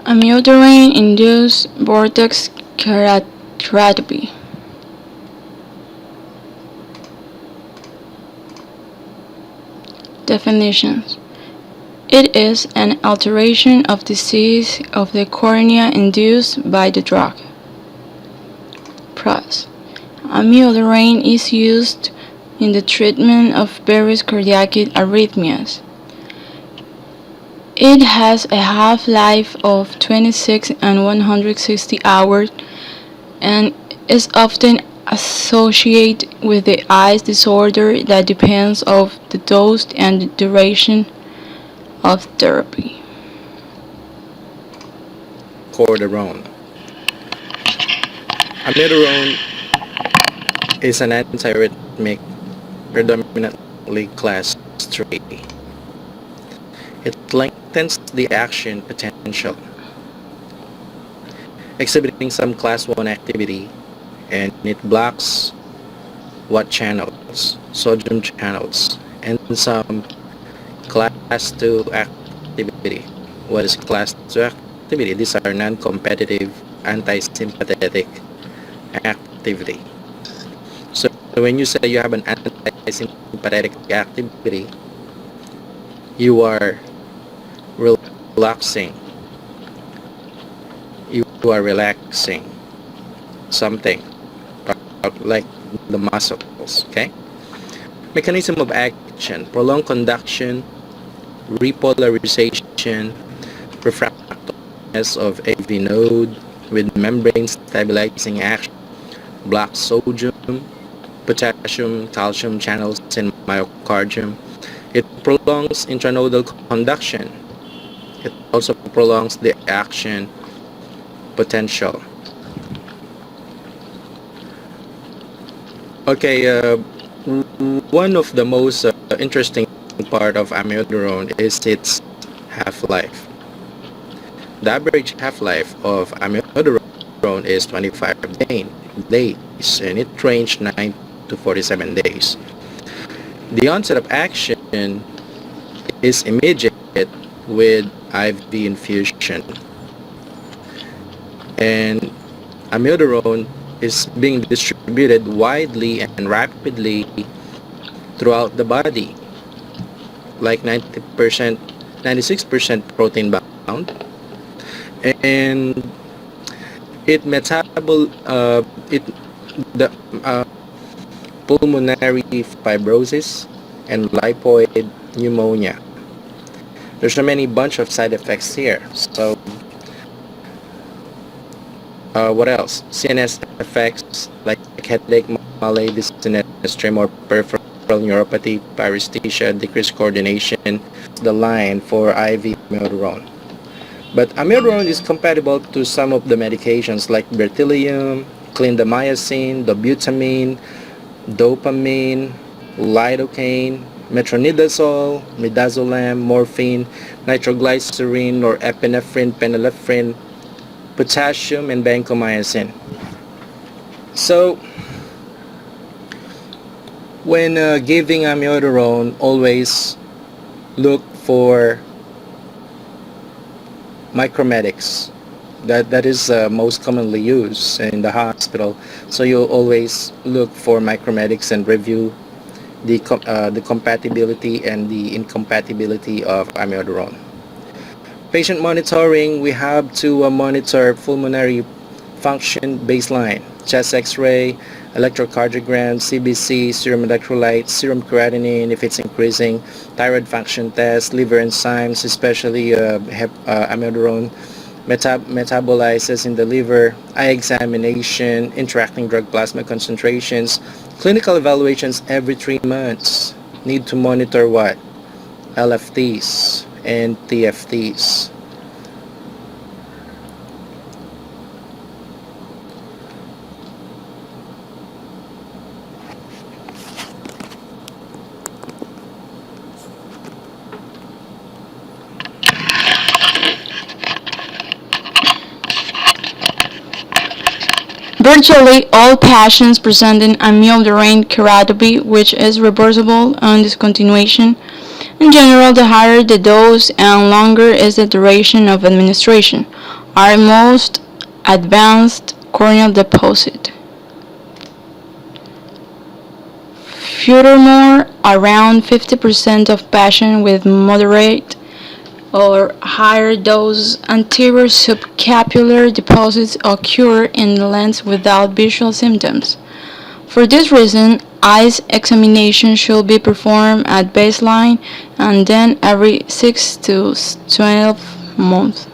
Amiodarone induced vortex keratopathy. Definitions. It is an alteration of disease of the cornea induced by the drug. Pros. Amiodarone is used in the treatment of various cardiac arrhythmias. It has a half-life of 26 and 160 hours and is often associated with the eye disorder that depends on the dose and the duration of therapy. Cortisone. Amiodarone is an antiarrhythmic, predominantly class 3. It lengthens the action potential, exhibiting some class 1 activity, and it blocks what channels? Sodium channels, and some class 2 activity. What is class 2 activity? These are non-competitive anti-sympathetic activity. So when you say you have an anti-sympathetic activity, you are relaxing. You are relaxing something like the muscles. Okay. Mechanism of action: prolonged conduction, repolarization, refractoriness of AV node with membrane stabilizing action, blocks sodium, potassium, calcium channels in myocardium. It prolongs intranodal conduction. It also prolongs the action potential. Okay, one of the most interesting part of amiodarone is its half-life. The average half-life of amiodarone is 25 days, and it ranged 9 to 47 days. The onset of action is immediate with IV infusion, and amiodarone is being distributed widely and rapidly throughout the body, like 90%, 96% protein bound, and it the pulmonary fibrosis and lipoid pneumonia. There's so many bunch of side effects here. So what else? CNS effects like headache, malaise, dizziness, tremor, peripheral neuropathy, paresthesia, decreased coordination. The line for IV amiodarone. But amiodarone is compatible to some of the medications like bertilllium, clindamycin, dobutamine, dopamine, lidocaine, metronidazole, midazolam, morphine, nitroglycerin, norepinephrine, phenylephrine, potassium, and vancomycin. So, when giving amiodarone, always look for micromedics. That is most commonly used in the hospital. So you always look for micromedics and review the compatibility and the incompatibility of amiodarone. Patient monitoring: we have to monitor pulmonary function baseline, chest x-ray, electrocardiogram, CBC, serum electrolytes, serum creatinine if it's increasing, thyroid function test, liver enzymes, especially amiodarone metabolizes in the liver, eye examination, interacting drug plasma concentrations, clinical evaluations every 3 months. Need to monitor what? LFTs and TFTs. Virtually all patients presenting amiodarone keratopathy, which is reversible on discontinuation, In general, the higher the dose and longer is the duration of administration, are most advanced corneal deposit. Furthermore, around 50% of patients with moderate or higher dose anterior subscapular deposits occur in the lens without visual symptoms. For this reason, eyes examination should be performed at baseline and then every 6 to 12 months.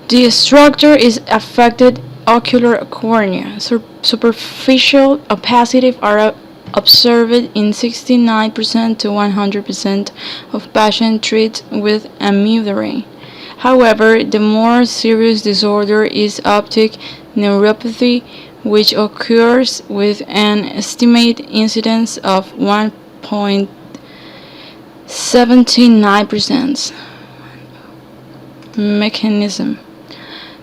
The structure is affected ocular cornea. Superficial opacity are observed in 69% to 100% of patients treated with amiodarone. However, the more serious disorder is optic neuropathy, which occurs with an estimated incidence of 1.79%. Mechanism.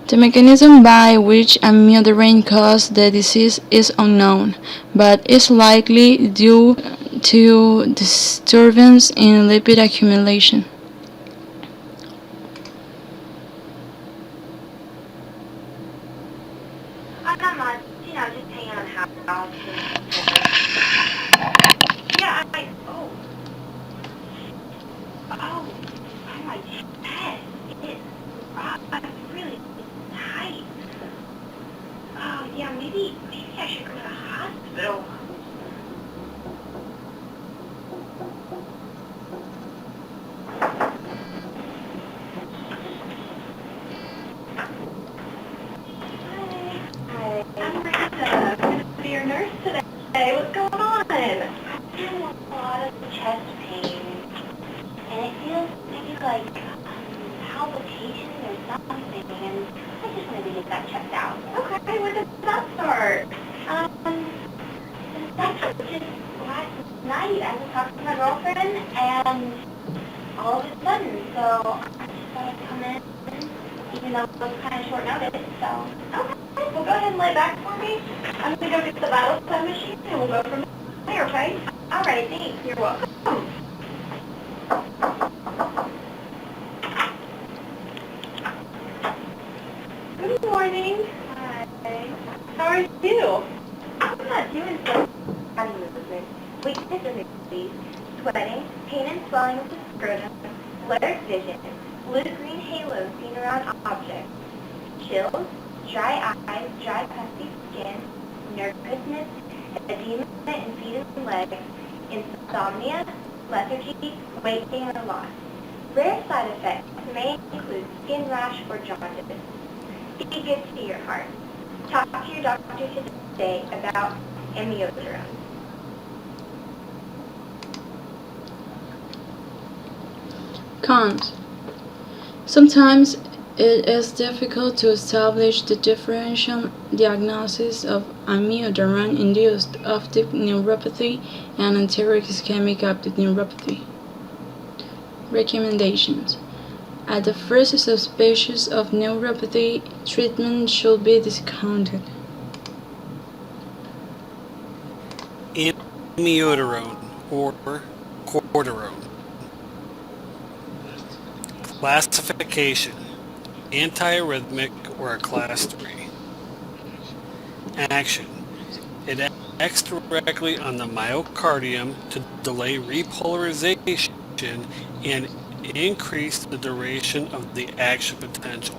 The mechanism by which amiodarone causes the disease is unknown, but is likely due to disturbance in lipid accumulation. Not much, just hanging on the house and chores. Yeah, my chest. It's really tight. Oh, yeah, maybe I should go to the hospital. Hi. I'm Marissa. I'm going to be your nurse today. What's going on? I'm having a lot of chest pain, and it feels maybe like palpitation or something, and I just wanted to get that checked out. Okay, when did that start? Actually just last night I was talking to my girlfriend, and all of a sudden, so I just thought I'd come in, even though it was kind of short notice, so, okay, well go ahead and lay back for me. I'm going to go get the vital sign machine, and we'll go from there, okay? All right, thanks, you're welcome. Good morning. Hi. How are you? I'm not doing so body movement. Weakness in the knees, sweating, pain and swelling of the scrotum, blurred vision, blue-green halo seen around objects, chills, dry eyes, dry puffy skin, nervousness, edema in feet and legs, insomnia, lethargy, weight gain, or loss. Rare side effects may include skin rash or jaundice. Be good to your heart. Talk to your doctor today about amiodarone. Cons. Sometimes it is difficult to establish the differential diagnosis of amiodarone-induced optic neuropathy and enteric ischemic optic neuropathy. Recommendations. At the first suspicion of neuropathy, treatment should be discounted. Amiodarone or cortisone. Classification: antiarrhythmic or a class 3. Action: it acts directly on the myocardium to delay repolarization and increase the duration of the action potential.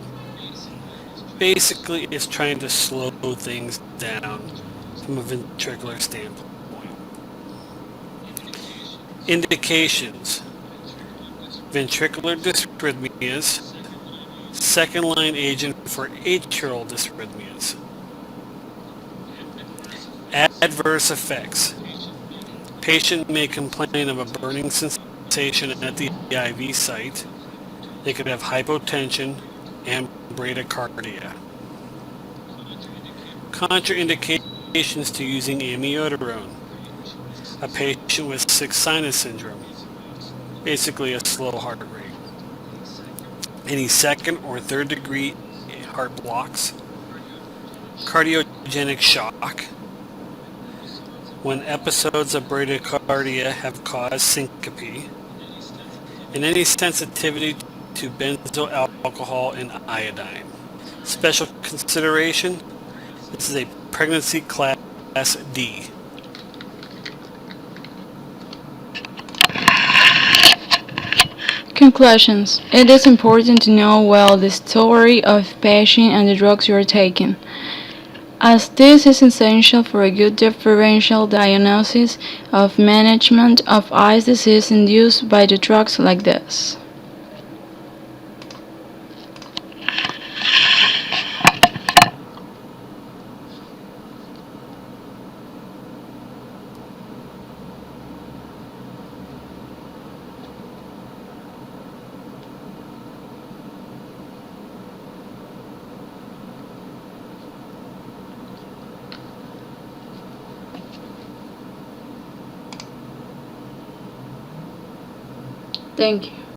Basically, it's trying to slow things down from a ventricular standpoint. Indications: ventricular dysrhythmias, second-line agent for atrial dysrhythmias. Adverse effects: patient may complain of a burning sensation at the IV site. They could have hypotension and bradycardia. Contraindications to using amiodarone: a patient with sick sinus syndrome, basically a slow heart rate, any second or third degree heart blocks, cardiogenic shock, when episodes of bradycardia have caused syncope, and any sensitivity to benzoyl alcohol and iodine. Special consideration: this is a pregnancy class D. Conclusions. It is important to know well the story of patient and the drugs you are taking, as this is essential for a good differential diagnosis of management of eye disease induced by the drugs like this. Thank you.